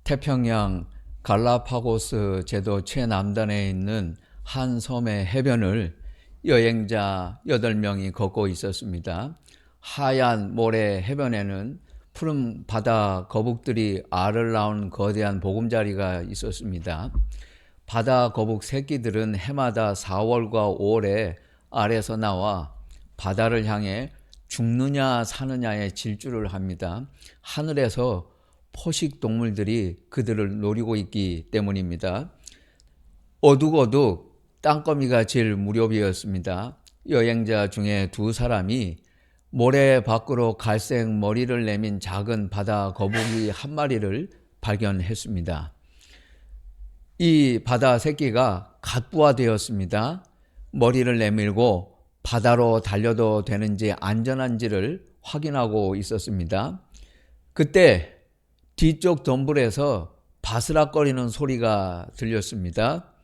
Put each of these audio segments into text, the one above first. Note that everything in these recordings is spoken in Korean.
태평양 갈라파고스 제도 최남단에 있는 한 섬의 해변을 여행자 8명이 걷고 있었습니다. 하얀 모래 해변에는 푸른 바다 거북들이 알을 낳은 거대한 보금자리가 있었습니다. 바다 거북 새끼들은 해마다 4월과 5월에 알에서 나와 바다를 향해 죽느냐 사느냐의 질주를 합니다. 하늘에서 포식 동물들이 그들을 노리고 있기 때문입니다. 어둑어둑 땅거미가 질 무렵이었습니다. 여행자 중에 2사람이 모래 밖으로 갈색 머리를 내민 작은 바다 거북이 한 마리를 발견했습니다. 이 바다 새끼가 갓 부화되었습니다. 머리를 내밀고 바다로 달려도 되는지 안전한지를 확인하고 있었습니다. 그때 뒤쪽 덤불에서 바스락거리는 소리가 들렸습니다.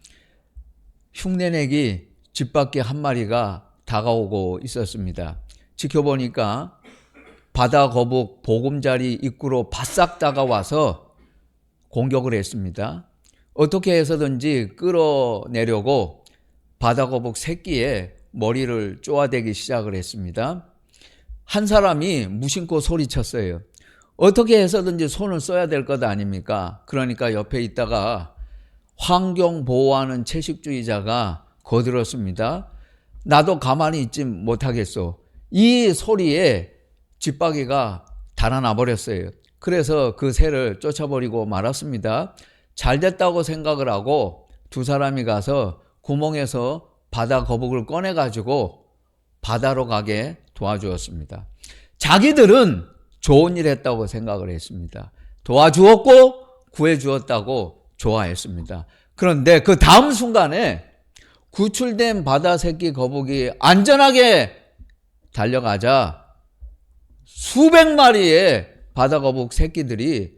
흉내내기 쥐바퀴 한 마리가 다가오고 있었습니다. 지켜보니까 바다 거북 보금자리 입구로 바싹 다가와서 공격을 했습니다. 어떻게 해서든지 끌어내려고 바다 거북 새끼의 머리를 쪼아대기 시작을 했습니다. 한 사람이 무심코 소리쳤어요. 어떻게 해서든지 손을 써야 될 것 아닙니까? 그러니까 옆에 있다가 환경 보호하는 채식주의자가 거들었습니다. 나도 가만히 있지 못하겠소. 이 소리에 쥐바퀴가 달아나 버렸어요. 그래서 그 새를 쫓아버리고 말았습니다. 잘 됐다고 생각을 하고 2사람이 가서 구멍에서 바다 거북을 꺼내가지고 바다로 가게 도와주었습니다. 자기들은 좋은 일 했다고 생각을 했습니다. 도와주었고 구해주었다고 좋아했습니다. 그런데 그 다음 순간에 구출된 바다 새끼 거북이 안전하게 달려가자 수백 마리의 바다 거북 새끼들이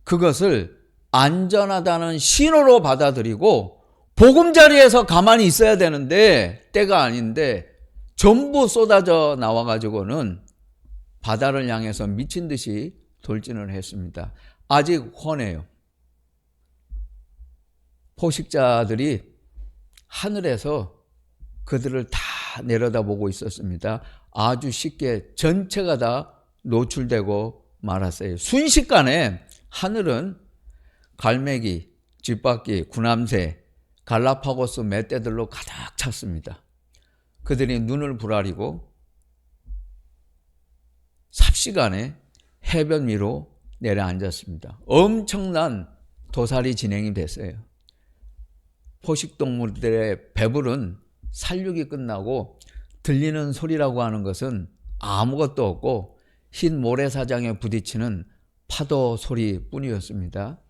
그것을 안전하다는 신호로 받아들이고 보금자리에서 가만히 있어야 되는데 때가 아닌데 전부 쏟아져 나와가지고는 바다를 향해서 미친 듯이 돌진을 했습니다. 아직 훤해요. 포식자들이 하늘에서 그들을 다 내려다보고 있었습니다. 아주 쉽게 전체가 다 노출되고 말았어요. 순식간에 하늘은 갈매기, 쥐바퀴, 구남새, 갈라파고스 멧돼들로 가득 찼습니다. 그들이 눈을 부라리고 삽시간에 해변 위로 내려앉았습니다. 엄청난 도살이 진행이 됐어요. 포식동물들의 배부른 살육이 끝나고 들리는 소리라고 하는 것은 아무것도 없고 흰 모래사장에 부딪히는 파도 소리뿐이었습니다.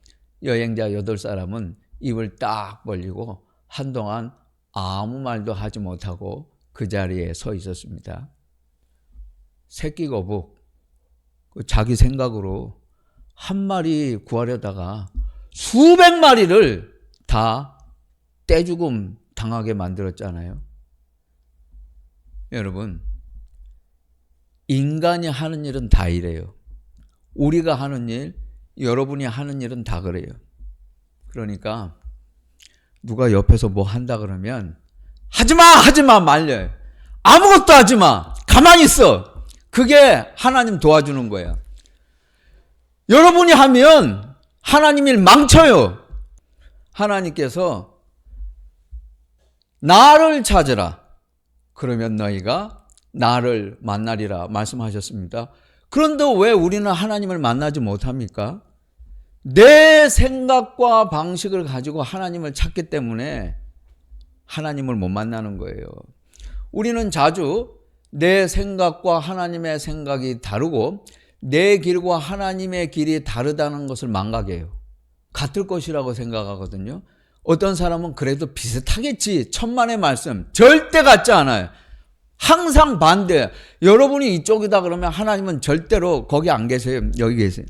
여행자 8사람은 입을 딱 벌리고 한동안 아무 말도 하지 못하고 그 자리에 서 있었습니다. 새끼 거북 자기 생각으로 한 마리 구하려다가 수백 마리를 다 떼죽음 당하게 만들었잖아요. 여러분, 인간이 하는 일은 다 이래요. 우리가 하는 일, 여러분이 하는 일은 다 그래요. 그러니까 누가 옆에서 뭐 한다 그러면 하지마 말려요. 아무것도 하지마. 가만히 있어. 그게 하나님 도와주는 거예요. 여러분이 하면 하나님 일 망쳐요. 하나님께서 나를 찾으라. 그러면 너희가 나를 만나리라 말씀하셨습니다. 그런데 왜 우리는 하나님을 만나지 못합니까? 내 생각과 방식을 가지고 하나님을 찾기 때문에 하나님을 못 만나는 거예요. 우리는 자주 내 생각과 하나님의 생각이 다르고 내 길과 하나님의 길이 다르다는 것을 망각해요. 같을 것이라고 생각하거든요. 어떤 사람은 그래도 비슷하겠지. 천만의 말씀. 절대 같지 않아요. 항상 반대. 여러분이 이쪽이다 그러면 하나님은 절대로 거기 안 계세요. 여기 계세요.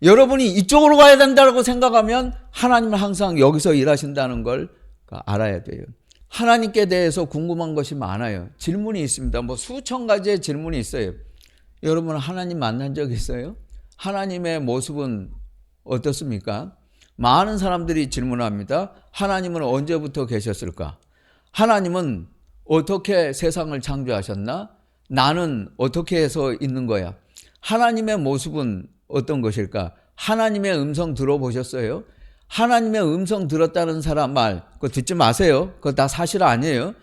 여러분이 이쪽으로 가야 된다고 생각하면 하나님은 항상 여기서 일하신다는 걸 알아야 돼요. 하나님께 대해서 궁금한 것이 많아요. 질문이 있습니다. 뭐 수천 가지의 질문이 있어요. 여러분 하나님 만난 적 있어요? 하나님의 모습은 어떻습니까? 많은 사람들이 질문합니다. 하나님은 언제부터 계셨을까? 하나님은 어떻게 세상을 창조하셨나? 나는 어떻게 해서 있는 거야? 하나님의 모습은 어떤 것일까? 하나님의 음성 들어보셨어요? 하나님의 음성 들었다는 사람 말, 그거 듣지 마세요. 그거 다 사실 아니에요.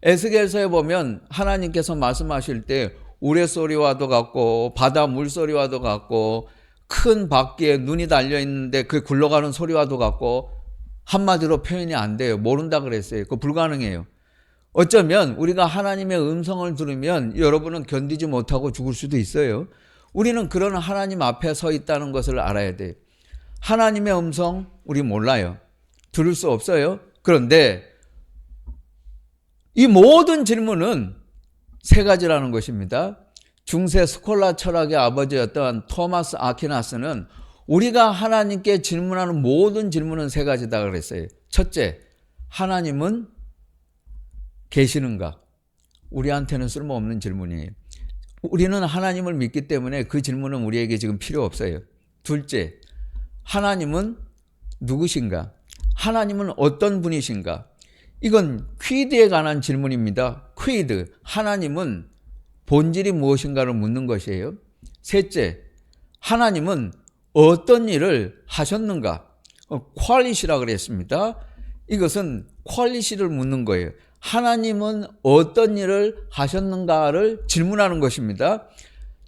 에스겔서에 보면 하나님께서 말씀하실 때 우레소리와도 같고 바다 물소리와도 같고 큰 바퀴에 눈이 달려있는데 그 굴러가는 소리와도 같고 한마디로 표현이 안 돼요. 모른다 그랬어요. 그거 불가능해요. 어쩌면 우리가 하나님의 음성을 들으면 여러분은 견디지 못하고 죽을 수도 있어요. 우리는 그런 하나님 앞에 서 있다는 것을 알아야 돼요. 하나님의 음성 우리 몰라요. 들을 수 없어요. 그런데 이 모든 질문은 세 가지라는 것입니다. 중세 스콜라 철학의 아버지였던 토마스 아퀴나스는 우리가 하나님께 질문하는 모든 질문은 세 가지다 그랬어요. 첫째, 하나님은 계시는가? 우리한테는 쓸모없는 질문이에요. 우리는 하나님을 믿기 때문에 그 질문은 우리에게 지금 필요 없어요. 둘째, 하나님은 누구신가? 하나님은 어떤 분이신가? 이건 퀴드에 관한 질문입니다. 퀴드, 하나님은 본질이 무엇인가를 묻는 것이에요. 셋째, 하나님은 어떤 일을 하셨는가? 퀄리시라고 그랬습니다. 이것은 퀄리시를 묻는 거예요. 하나님은 어떤 일을 하셨는가를 질문하는 것입니다.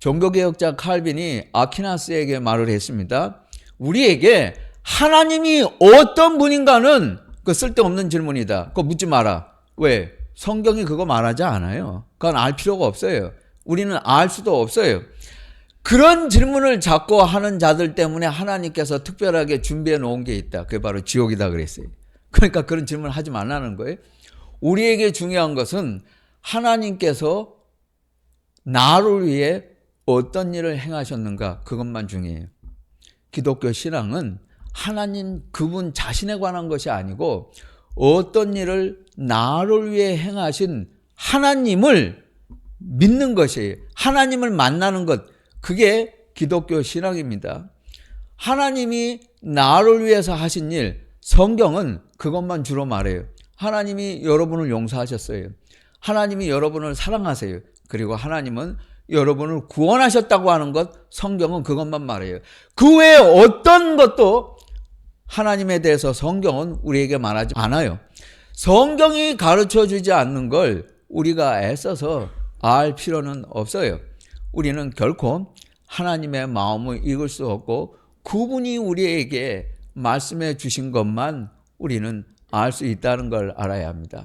종교개혁자 칼빈이 아퀴나스에게 말을 했습니다. 우리에게 하나님이 어떤 분인가는 그 쓸데없는 질문이다. 그거 묻지 마라. 왜? 성경이 그거 말하지 않아요. 그건 알 필요가 없어요. 우리는 알 수도 없어요. 그런 질문을 자꾸 하는 자들 때문에 하나님께서 특별하게 준비해 놓은 게 있다. 그게 바로 지옥이다 그랬어요. 그러니까 그런 질문을 하지 말라는 거예요. 우리에게 중요한 것은 하나님께서 나를 위해 어떤 일을 행하셨는가, 그것만 중요해요. 기독교 신앙은 하나님 그분 자신에 관한 것이 아니고 어떤 일을 나를 위해 행하신 하나님을 믿는 것이에요. 하나님을 만나는 것, 그게 기독교 신앙입니다. 하나님이 나를 위해서 하신 일, 성경은 그것만 주로 말해요. 하나님이 여러분을 용서하셨어요. 하나님이 여러분을 사랑하세요. 그리고 하나님은 여러분을 구원하셨다고 하는 것, 성경은 그것만 말해요. 그 외에 어떤 것도 하나님에 대해서 성경은 우리에게 말하지 않아요. 성경이 가르쳐주지 않는 걸 우리가 애써서 알 필요는 없어요. 우리는 결코 하나님의 마음을 읽을 수 없고 그분이 우리에게 말씀해 주신 것만 우리는 알 수 있다는 걸 알아야 합니다.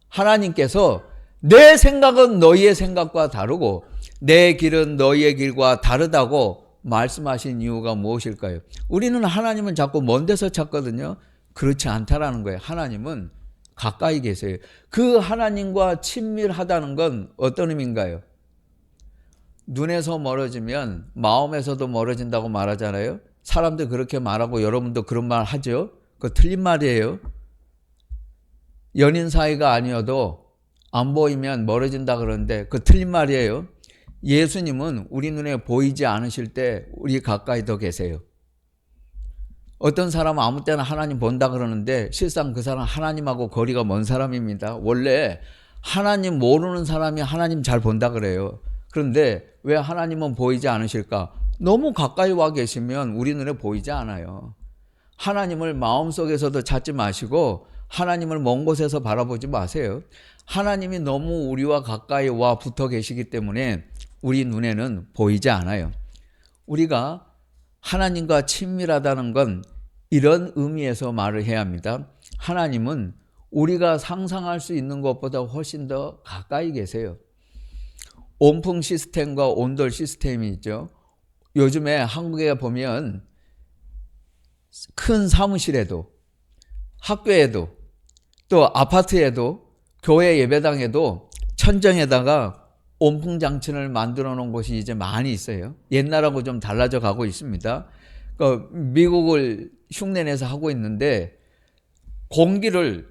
하나님께서 내 생각은 너희의 생각과 다르고 내 길은 너희의 길과 다르다고 말씀하신 이유가 무엇일까요? 우리는 하나님은 자꾸 먼 데서 찾거든요. 그렇지 않다라는 거예요. 하나님은 가까이 계세요. 그 하나님과 친밀하다는 건 어떤 의미인가요? 눈에서 멀어지면 마음에서도 멀어진다고 말하잖아요. 사람들 그렇게 말하고 여러분도 그런 말 하죠. 그거 틀린 말이에요. 연인 사이가 아니어도 안 보이면 멀어진다 그러는데 그거 틀린 말이에요. 예수님은 우리 눈에 보이지 않으실 때 우리 가까이 더 계세요. 어떤 사람은 아무 때나 하나님 본다 그러는데 실상 그 사람 하나님하고 거리가 먼 사람입니다. 원래 하나님 모르는 사람이 하나님 잘 본다 그래요. 그런데 왜 하나님은 보이지 않으실까? 너무 가까이 와 계시면 우리 눈에 보이지 않아요. 하나님을 마음속에서도 찾지 마시고 하나님을 먼 곳에서 바라보지 마세요. 하나님이 너무 우리와 가까이 와 붙어 계시기 때문에 우리 눈에는 보이지 않아요. 우리가 하나님과 친밀하다는 건 이런 의미에서 말을 해야 합니다. 하나님은 우리가 상상할 수 있는 것보다 훨씬 더 가까이 계세요. 온풍 시스템과 온돌 시스템이 있죠. 요즘에 한국에 보면 큰 사무실에도 학교에도 또 아파트에도 교회 예배당에도 천정에다가 온풍 장치를 만들어 놓은 곳이 이제 많이 있어요. 옛날하고 좀 달라져 가고 있습니다. 미국을 흉내내서 하고 있는데 공기를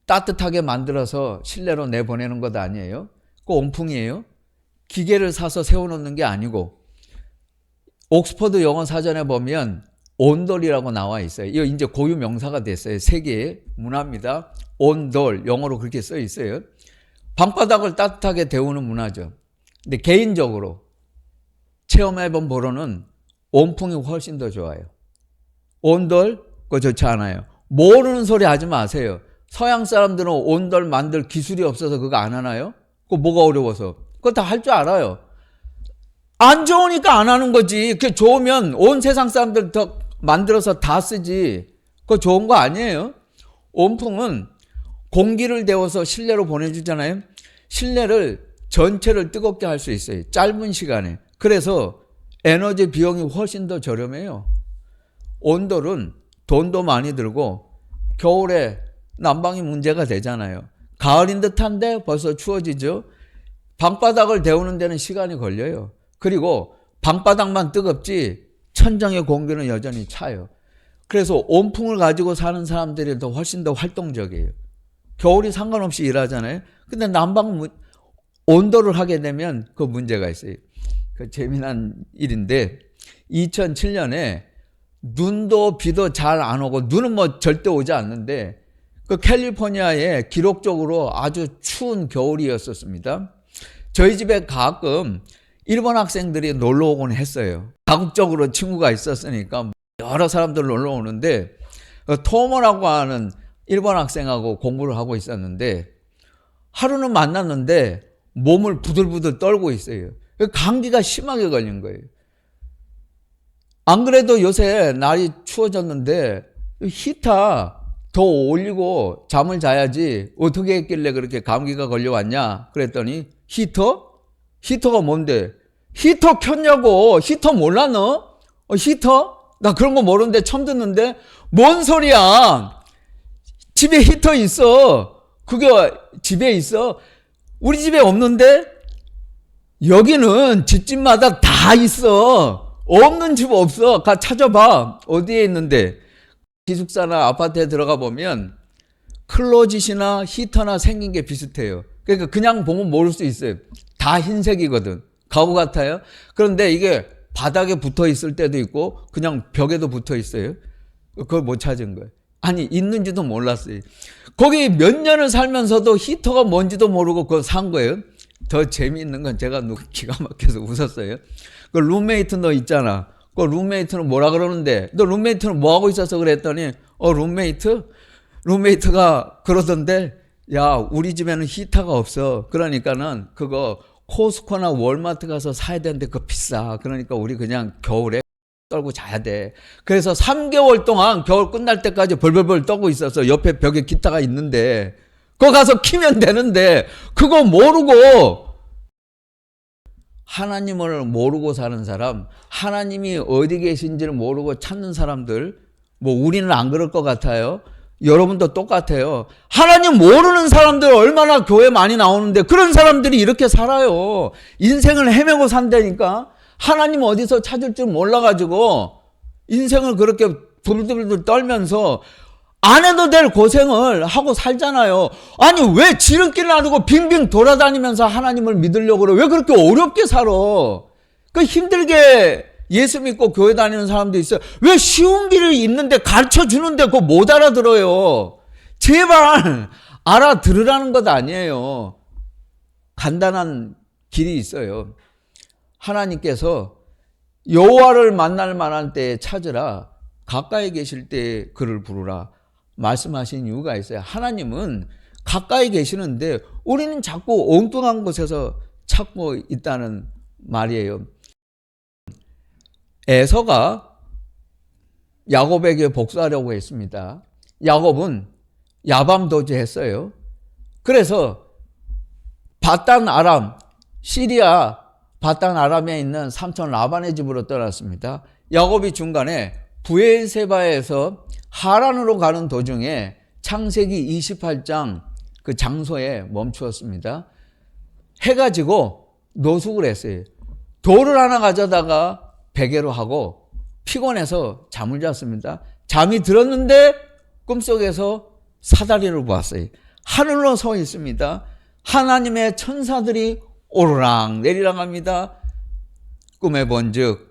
따뜻하게 만들어서 실내로 내보내는 것 아니에요. 그 온풍이에요. 기계를 사서 세워놓는 게 아니고 옥스퍼드 영어 사전에 보면 온돌이라고 나와 있어요. 이거 이제 고유 명사가 됐어요. 세계의 문화입니다. 온돌, 영어로 그렇게 써 있어요. 방바닥을 따뜻하게 데우는 문화죠. 근데 개인적으로 체험해본 보로는 온풍이 훨씬 더 좋아요. 온돌, 그거 좋지 않아요. 모르는 소리 하지 마세요. 서양 사람들은 온돌 만들 기술이 없어서 그거 안 하나요? 그거 뭐가 어려워서? 그거 다 할 줄 알아요. 안 좋으니까 안 하는 거지. 그게 좋으면 온 세상 사람들 더 만들어서 다 쓰지. 그거 좋은 거 아니에요. 온풍은 공기를 데워서 실내로 보내주잖아요. 실내를 전체를 뜨겁게 할 수 있어요. 짧은 시간에. 그래서 에너지 비용이 훨씬 더 저렴해요. 온돌은 돈도 많이 들고 겨울에 난방이 문제가 되잖아요. 가을인 듯한데 벌써 추워지죠. 방바닥을 데우는 데는 시간이 걸려요. 그리고 방바닥만 뜨겁지 천장의 공기는 여전히 차요. 그래서 온풍을 가지고 사는 사람들이 더 훨씬 더 활동적이에요. 겨울이 상관없이 일하잖아요. 근데 난방 온도를 하게 되면 그 문제가 있어요. 그 재미난 일인데 2007년에 눈도 비도 잘 안 오고 눈은 뭐 절대 오지 않는데 그 캘리포니아에 기록적으로 아주 추운 겨울이었었습니다. 저희 집에 가끔 일본 학생들이 놀러 오곤 했어요. 가급적으로 친구가 있었으니까 여러 사람들 놀러 오는데 토모라고 하는 일본 학생하고 공부를 하고 있었는데 하루는 만났는데 몸을 부들부들 떨고 있어요. 감기가 심하게 걸린 거예요. 안 그래도 요새 날이 추워졌는데 히터 더 올리고 잠을 자야지 어떻게 했길래 그렇게 감기가 걸려왔냐 그랬더니 히터? 히터가 뭔데? 히터 켰냐고. 히터 몰라 너? 히터? 나 그런 거 모르는데 처음 듣는데 뭔 소리야. 집에 히터 있어. 그게 집에 있어. 우리 집에 없는데 여기는 집집마다 다 있어. 없는 집 없어. 가 찾아봐. 어디에 있는데. 기숙사나 아파트에 들어가 보면 클로짓이나 히터나 생긴 게 비슷해요. 그러니까 그냥 보면 모를 수 있어요. 다 흰색이거든. 가구 같아요. 그런데 이게 바닥에 붙어 있을 때도 있고 그냥 벽에도 붙어 있어요. 그걸 못 찾은 거예요. 아니 있는지도 몰랐어요. 거기 몇 년을 살면서도 히터가 뭔지도 모르고 그걸 산 거예요. 더 재미있는 건 제가 기가 막혀서 웃었어요. 그 룸메이트 너 있잖아. 그 룸메이트는 뭐라 그러는데 너 룸메이트는 뭐 하고 있어서 그랬더니 룸메이트가 그러던데 야 우리 집에는 히터가 없어. 그러니까는 그거 코스코나 월마트 가서 사야 되는데 그거 비싸. 그러니까 우리 그냥 겨울에 떨고 자야 돼. 그래서 3개월 동안 겨울 끝날 때까지 벌벌벌 떨고 있었어. 옆에 벽에 기타가 있는데 그거 가서 키면 되는데 그거 모르고 하나님을 모르고 사는 사람, 하나님이 어디 계신지를 모르고 찾는 사람들, 뭐 우리는 안 그럴 것 같아요. 여러분도 똑같아요. 하나님 모르는 사람들 얼마나 교회 많이 나오는데 그런 사람들이 이렇게 살아요. 인생을 헤매고 산다니까. 하나님 어디서 찾을 줄 몰라가지고 인생을 그렇게 부들부들 떨면서 안 해도 될 고생을 하고 살잖아요. 아니 왜 지름길 놔두고 빙빙 돌아다니면서 하나님을 믿으려고 그래? 왜 그렇게 어렵게 살아? 그 힘들게 예수 믿고 교회 다니는 사람도 있어요. 왜 쉬운 길이 있는데 가르쳐 주는데 그거 못 알아들어요? 제발 알아들으라는 것 아니에요. 간단한 길이 있어요. 하나님께서 여호와를 만날 만한 때에 찾으라. 가까이 계실 때에 그를 부르라. 말씀하신 이유가 있어요. 하나님은 가까이 계시는데 우리는 자꾸 엉뚱한 곳에서 찾고 있다는 말이에요. 에서가 야곱에게 복수하려고 했습니다. 야곱은 야밤도주했어요. 그래서 바단 아람, 시리아 바단 아람에 있는 삼촌 라반의 집으로 떠났습니다. 야곱이 중간에 부엘세바에서 하란으로 가는 도중에 창세기 28장 그 장소에 멈추었습니다. 해가 지고 노숙을 했어요. 돌을 하나 가져다가 베개로 하고 피곤해서 잠을 잤습니다. 잠이 들었는데 꿈속에서 사다리를 보았어요. 하늘로 서 있습니다. 하나님의 천사들이 오르락 내리락 합니다. 꿈에 본즉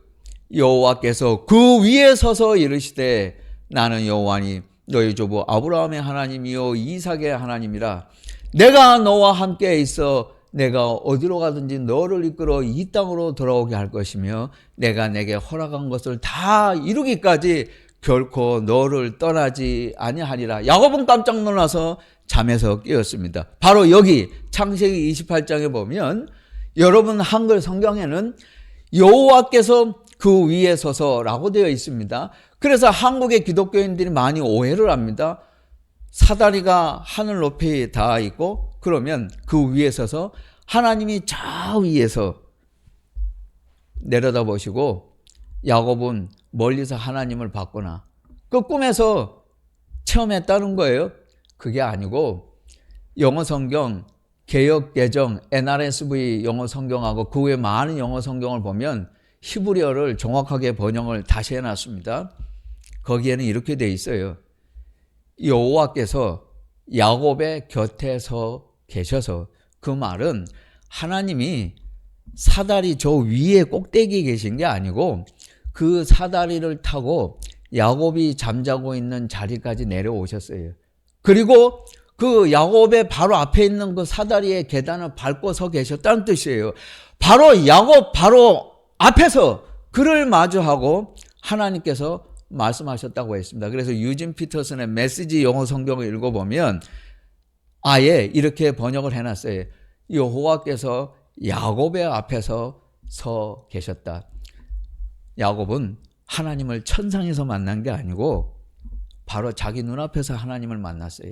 여호와께서 그 위에 서서 이르시되 나는 여호와니 너희 조부 아브라함의 하나님이요 이삭의 하나님이라. 내가 너와 함께 있어 내가 어디로 가든지 너를 이끌어 이 땅으로 돌아오게 할 것이며 내가 내게 허락한 것을 다 이루기까지 결코 너를 떠나지 아니하리라. 야곱은 깜짝 놀라서 잠에서 깨었습니다. 바로 여기 창세기 28장에 보면 여러분 한글 성경에는 여호와께서 그 위에 서서라고 되어 있습니다. 그래서 한국의 기독교인들이 많이 오해를 합니다. 사다리가 하늘 높이 닿아 있고 그러면 그 위에 서서 하나님이 저 위에서 내려다 보시고 야곱은 멀리서 하나님을 봤구나. 그 꿈에서 체험했다는 거예요. 그게 아니고 영어 성경 개역 개정 NRSV 영어 성경하고 그 외 많은 영어 성경을 보면 히브리어를 정확하게 번역을 다시 해놨습니다. 거기에는 이렇게 돼 있어요. 여호와께서 야곱의 곁에 서 계셔서, 그 말은 하나님이 사다리 저 위에 꼭대기에 계신 게 아니고 그 사다리를 타고 야곱이 잠자고 있는 자리까지 내려오셨어요. 그리고 그 야곱의 바로 앞에 있는 그 사다리의 계단을 밟고 서 계셨다는 뜻이에요. 바로 야곱 바로 앞에서 그를 마주하고 하나님께서 말씀하셨다고 했습니다. 그래서 유진 피터슨의 메시지 영어 성경을 읽어보면 아예 이렇게 번역을 해놨어요. 여호와께서 야곱의 앞에서 서 계셨다. 야곱은 하나님을 천상에서 만난 게 아니고 바로 자기 눈앞에서 하나님을 만났어요.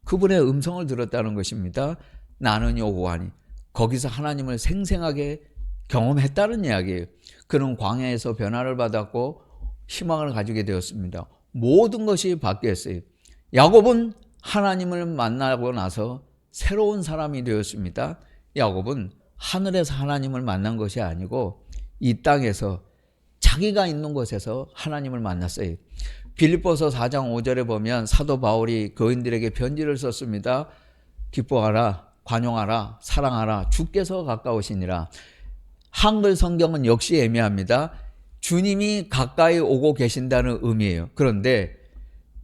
그분의 음성을 들었다는 것입니다. 나는 여호와니. 거기서 하나님을 생생하게 경험했다는 이야기예요. 그는 광야에서 변화를 받았고 희망을 가지게 되었습니다. 모든 것이 바뀌었어요. 야곱은 하나님을 만나고 나서 새로운 사람이 되었습니다. 야곱은 하늘에서 하나님을 만난 것이 아니고 이 땅에서 자기가 있는 곳에서 하나님을 만났어요. 빌립보서 4장 5절에 보면 사도 바울이 교인들에게 편지를 썼습니다. 기뻐하라, 관용하라, 사랑하라, 주께서 가까우시니라. 한글 성경은 역시 애매합니다. 주님이 가까이 오고 계신다는 의미예요. 그런데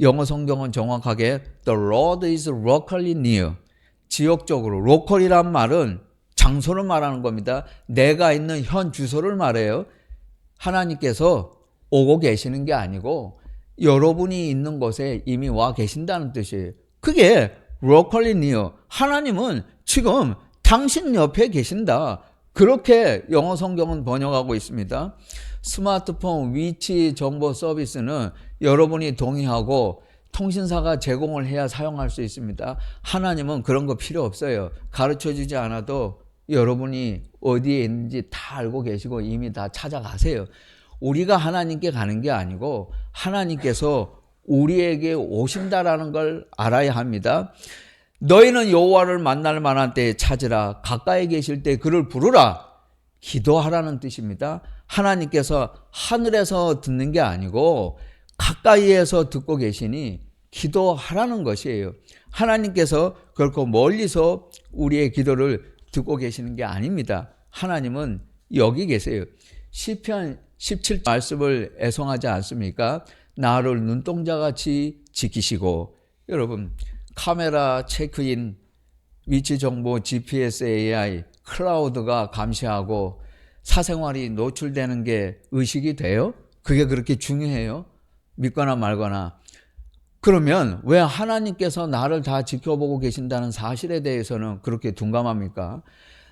영어 성경은 정확하게 The Lord is locally near. 지역적으로, 로컬이란 말은 장소를 말하는 겁니다. 내가 있는 현 주소를 말해요. 하나님께서 오고 계시는 게 아니고 여러분이 있는 곳에 이미 와 계신다는 뜻이에요. 그게 locally near. 하나님은 지금 당신 옆에 계신다. 그렇게 영어 성경은 번역하고 있습니다. 스마트폰 위치 정보 서비스는 여러분이 동의하고 통신사가 제공을 해야 사용할 수 있습니다. 하나님은 그런 거 필요 없어요. 가르쳐주지 않아도 여러분이 어디에 있는지 다 알고 계시고 이미 다 찾아가세요. 우리가 하나님께 가는 게 아니고 하나님께서 우리에게 오신다라는 걸 알아야 합니다. 너희는 여호와를 만날 만한 때에 찾으라. 가까이 계실 때 그를 부르라. 기도하라는 뜻입니다. 하나님께서 하늘에서 듣는 게 아니고 가까이에서 듣고 계시니 기도하라는 것이에요. 하나님께서 결코 멀리서 우리의 기도를 듣고 계시는 게 아닙니다. 하나님은 여기 계세요. 시편 17 말씀을 애송하지 않습니까? 나를 눈동자같이 지키시고. 여러분, 카메라 체크인, 위치 정보, GPS, AI, 클라우드가 감시하고 사생활이 노출되는 게 의식이 돼요? 그게 그렇게 중요해요? 믿거나 말거나. 그러면 왜 하나님께서 나를 다 지켜보고 계신다는 사실에 대해서는 그렇게 둔감합니까?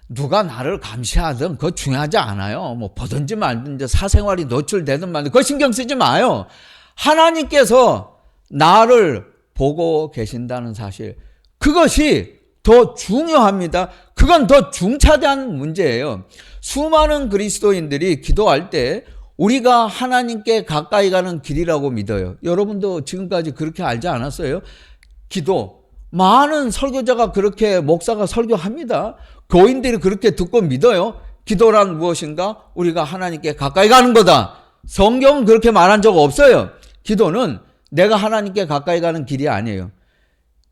누가 나를 감시하든 그거 중요하지 않아요. 뭐 보든지 말든지 사생활이 노출되든 말든 그거 신경 쓰지 마요. 하나님께서 나를 보고 계신다는 사실, 그것이 더 중요합니다. 그건 더 중차대한 문제예요. 수많은 그리스도인들이 기도할 때 우리가 하나님께 가까이 가는 길이라고 믿어요. 여러분도 지금까지 그렇게 알지 않았어요? 기도, 많은 설교자가 그렇게, 목사가 설교합니다. 교인들이 그렇게 듣고 믿어요. 기도란 무엇인가? 우리가 하나님께 가까이 가는 거다. 성경은 그렇게 말한 적 없어요. 기도는 내가 하나님께 가까이 가는 길이 아니에요.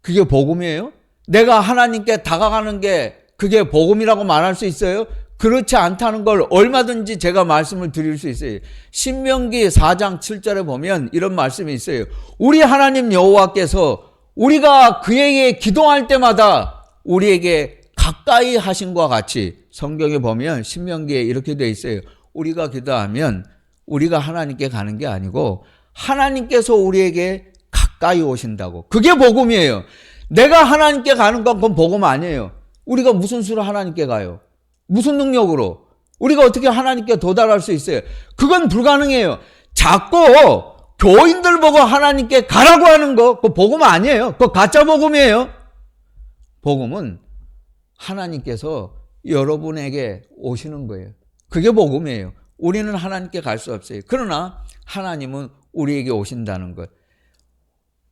그게 복음이에요? 내가 하나님께 다가가는 게 그게 복음이라고 말할 수 있어요? 그렇지 않다는 걸 얼마든지 제가 말씀을 드릴 수 있어요. 신명기 4장 7절에 보면 이런 말씀이 있어요. 우리 하나님 여호와께서 우리가 그에게 기도할 때마다 우리에게 가까이 하신과 같이, 성경에 보면 신명기에 이렇게 되어 있어요. 우리가 기도하면 우리가 하나님께 가는 게 아니고 하나님께서 우리에게 가까이 오신다고. 그게 복음이에요. 내가 하나님께 가는 건 그건 복음 아니에요. 우리가 무슨 수로 하나님께 가요? 무슨 능력으로? 우리가 어떻게 하나님께 도달할 수 있어요? 그건 불가능해요. 자꾸 교인들 보고 하나님께 가라고 하는 거, 그거 복음 아니에요. 그거 가짜 복음이에요. 복음은 하나님께서 여러분에게 오시는 거예요. 그게 복음이에요. 우리는 하나님께 갈 수 없어요. 그러나 하나님은 우리에게 오신다는 것.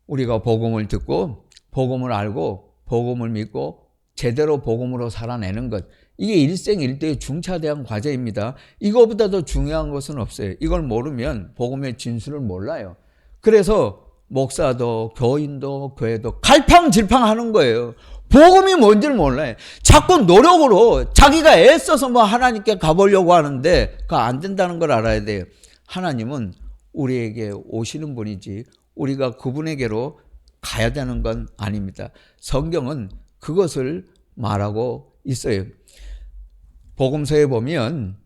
우리가 복음을 듣고 복음을 알고 복음을 믿고 제대로 복음으로 살아내는 것. 이게 일생일대의 중차대한 과제입니다. 이거보다 더 중요한 것은 없어요. 이걸 모르면 복음의 진수를 몰라요. 그래서 목사도 교인도 교회도 갈팡질팡하는 거예요. 복음이 뭔지를 몰라요. 자꾸 노력으로 자기가 애써서 뭐 하나님께 가보려고 하는데 그거 안 된다는 걸 알아야 돼요. 하나님은 우리에게 오시는 분이지 우리가 그분에게로 가야 되는 건 아닙니다. 성경은 그것을 말하고 있어요. 복음서에 보면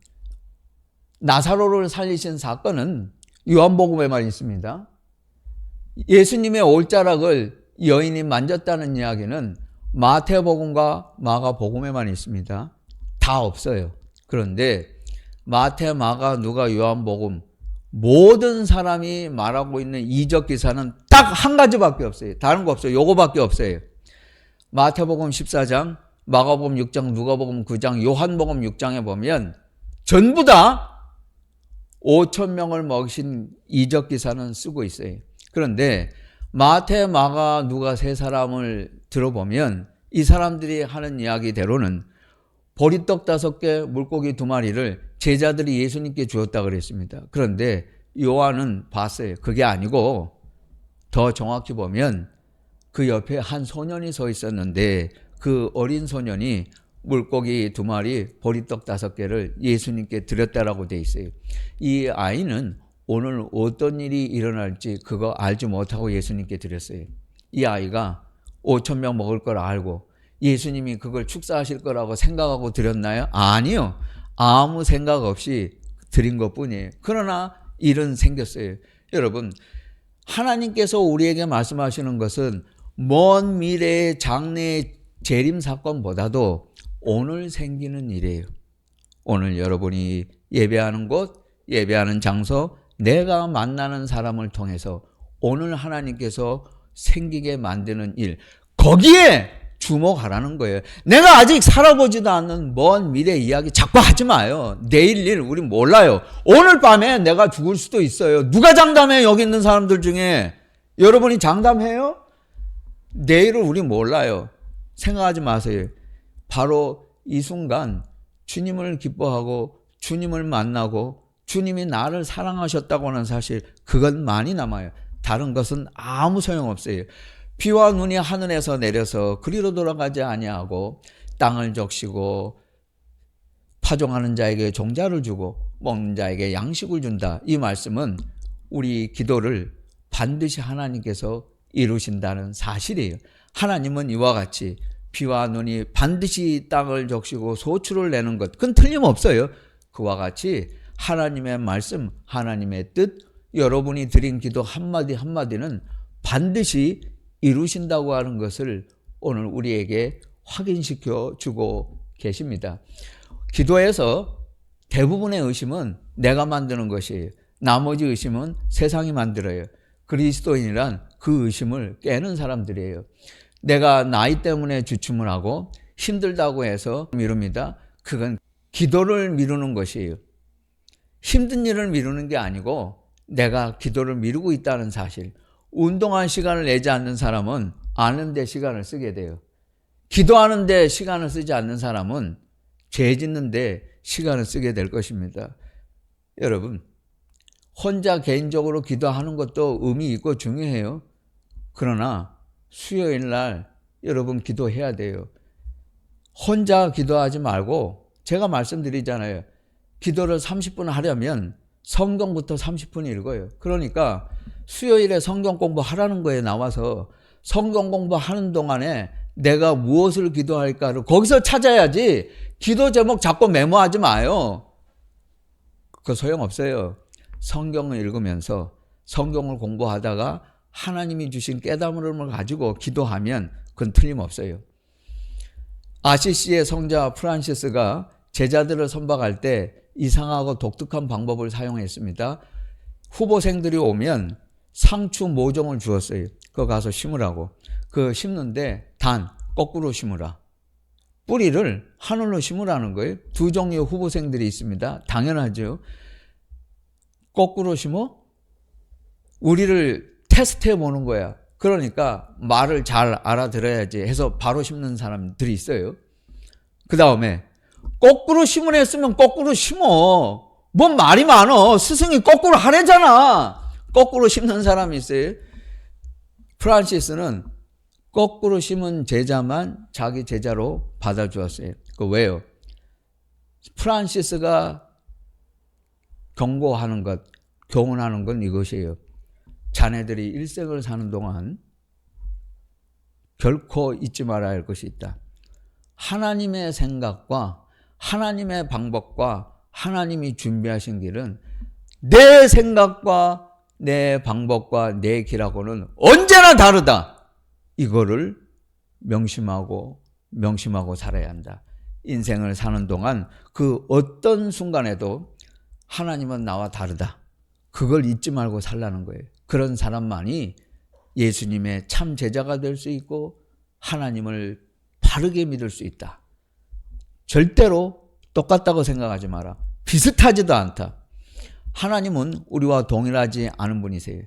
나사로를 살리신 사건은 요한복음에만 있습니다. 예수님의 올자락을 여인이 만졌다는 이야기는 마태복음과 마가복음에만 있습니다. 다 없어요. 그런데 마태, 마가, 누가, 요한복음 모든 사람이 말하고 있는 이적 기사는 딱 한 가지밖에 없어요. 다른 거 없어요. 요거밖에 없어요. 마태복음 14장, 마가복음 6장, 누가복음 9장, 요한복음 6장에 보면 전부 다 5,000명을 먹이신 이적 기사는 쓰고 있어요. 그런데 마태, 마가, 누가 세 사람을 들어보면 이 사람들이 하는 이야기대로는 보리떡 5개, 물고기 2마리를 제자들이 예수님께 주었다 그랬습니다. 그런데 요한은 봤어요. 그게 아니고 더 정확히 보면 그 옆에 한 소년이 서 있었는데 그 어린 소년이 물고기 2마리, 보리떡 5개를 예수님께 드렸다라고 돼 있어요. 이 아이는 오늘 어떤 일이 일어날지 그거 알지 못하고 예수님께 드렸어요. 이 아이가 5,000명 먹을 걸 알고 예수님이 그걸 축사하실 거라고 생각하고 드렸나요? 아니요. 아무 생각 없이 드린 것뿐이에요. 그러나 일은 생겼어요. 여러분, 하나님께서 우리에게 말씀하시는 것은 먼 미래의 장래의 재림 사건보다도 오늘 생기는 일이에요. 오늘 여러분이 예배하는 곳, 예배하는 장소, 내가 만나는 사람을 통해서 오늘 하나님께서 생기게 만드는 일, 거기에 주목하라는 거예요. 내가 아직 살아보지도 않는 먼 미래 이야기 자꾸 하지 마요. 내일 일 우리 몰라요. 오늘 밤에 내가 죽을 수도 있어요. 누가 장담해요? 여기 있는 사람들 중에 여러분이 장담해요? 내일을 우리 몰라요. 생각하지 마세요. 바로 이 순간 주님을 기뻐하고 주님을 만나고 주님이 나를 사랑하셨다고 하는 사실, 그건 많이 남아요. 다른 것은 아무 소용없어요. 비와 눈이 하늘에서 내려서 그리로 돌아가지 아니하고 땅을 적시고 파종하는 자에게 종자를 주고 먹는 자에게 양식을 준다. 이 말씀은 우리 기도를 반드시 하나님께서 이루신다는 사실이에요. 하나님은 이와 같이 비와 눈이 반드시 땅을 적시고 소출을 내는 것, 그건 틀림없어요. 그와 같이 하나님의 말씀, 하나님의 뜻, 여러분이 드린 기도 한마디 한마디는 반드시 이루신다고 하는 것을 오늘 우리에게 확인시켜 주고 계십니다. 기도에서 대부분의 의심은 내가 만드는 것이에요. 나머지 의심은 세상이 만들어요. 그리스도인이란 그 의심을 깨는 사람들이에요. 내가 나이 때문에 주춤을 하고 힘들다고 해서 미룹니다. 그건 기도를 미루는 것이에요. 힘든 일을 미루는 게 아니고 내가 기도를 미루고 있다는 사실. 운동할 시간을 내지 않는 사람은 아는데 시간을 쓰게 돼요. 기도하는데 시간을 쓰지 않는 사람은 죄 짓는데 시간을 쓰게 될 것입니다. 여러분, 혼자 개인적으로 기도하는 것도 의미 있고 중요해요. 그러나 수요일 날 여러분 기도해야 돼요. 혼자 기도하지 말고 제가 말씀드리잖아요. 기도를 30분 하려면 성경부터 30분 읽어요. 그러니까 수요일에 성경 공부하라는 거에 나와서 성경 공부하는 동안에 내가 무엇을 기도할까를 거기서 찾아야지 기도 제목 자꾸 메모하지 마요. 그거 소용없어요. 성경을 읽으면서 성경을 공부하다가 하나님이 주신 깨달음을 가지고 기도하면 그건 틀림없어요. 아시시의 성자 프란시스가 제자들을 선박할 때 이상하고 독특한 방법을 사용했습니다. 후보생들이 오면 상추 모종을 주었어요. 그거 가서 심으라고. 그 심는데 단 거꾸로 심으라. 뿌리를 하늘로 심으라는 거예요. 두 종류의 후보생들이 있습니다. 당연하죠. 거꾸로 심어? 우리를 테스트해 보는 거야. 그러니까 말을 잘 알아들어야지 해서 바로 심는 사람들이 있어요. 그 다음에 거꾸로 심으라 했으면 거꾸로 심어. 뭔 말이 많어. 스승이 거꾸로 하래잖아. 거꾸로 심는 사람이 있어요. 프란시스는 거꾸로 심은 제자만 자기 제자로 받아주었어요. 그 왜요? 프란시스가 경고하는 것, 교훈하는 건 이것이에요. 자네들이 일생을 사는 동안 결코 잊지 말아야 할 것이 있다. 하나님의 생각과 하나님의 방법과 하나님이 준비하신 길은 내 생각과 내 방법과 내 길하고는 언제나 다르다. 이거를 명심하고 살아야 한다. 인생을 사는 동안 그 어떤 순간에도 하나님은 나와 다르다. 그걸 잊지 말고 살라는 거예요. 그런 사람만이 예수님의 참 제자가 될 수 있고 하나님을 바르게 믿을 수 있다. 절대로 똑같다고 생각하지 마라. 비슷하지도 않다. 하나님은 우리와 동일하지 않은 분이세요.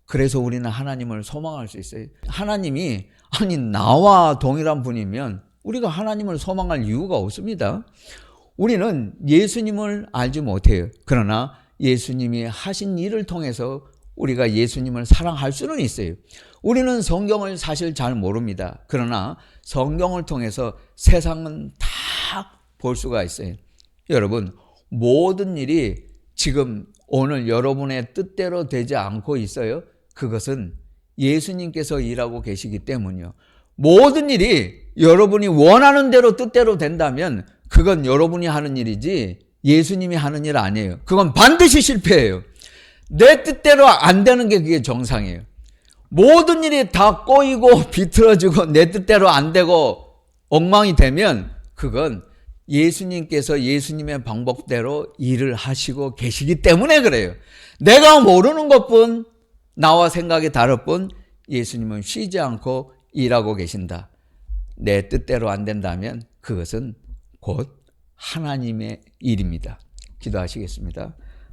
그래서 우리는 하나님을 소망할 수 있어요. 하나님이 아니 나와 동일한 분이면 우리가 하나님을 소망할 이유가 없습니다. 우리는 예수님을 알지 못해요. 그러나 예수님이 하신 일을 통해서 우리가 예수님을 사랑할 수는 있어요. 우리는 성경을 사실 잘 모릅니다. 그러나 성경을 통해서 세상은 다 볼 수가 있어요. 여러분, 모든 일이 지금 오늘 여러분의 뜻대로 되지 않고 있어요. 그것은 예수님께서 일하고 계시기 때문이요. 모든 일이 여러분이 원하는 대로 뜻대로 된다면 그건 여러분이 하는 일이지 예수님이 하는 일 아니에요. 그건 반드시 실패해요. 내 뜻대로 안 되는 게 그게 정상이에요. 모든 일이 다 꼬이고 비틀어지고 내 뜻대로 안 되고 엉망이 되면 그건 예수님께서 예수님의 방법대로 일을 하시고 계시기 때문에 그래요. 내가 모르는 것뿐, 나와 생각이 다를 뿐 예수님은 쉬지 않고 일하고 계신다. 내 뜻대로 안 된다면 그것은 곧 하나님의 일입니다. 기도하시겠습니다.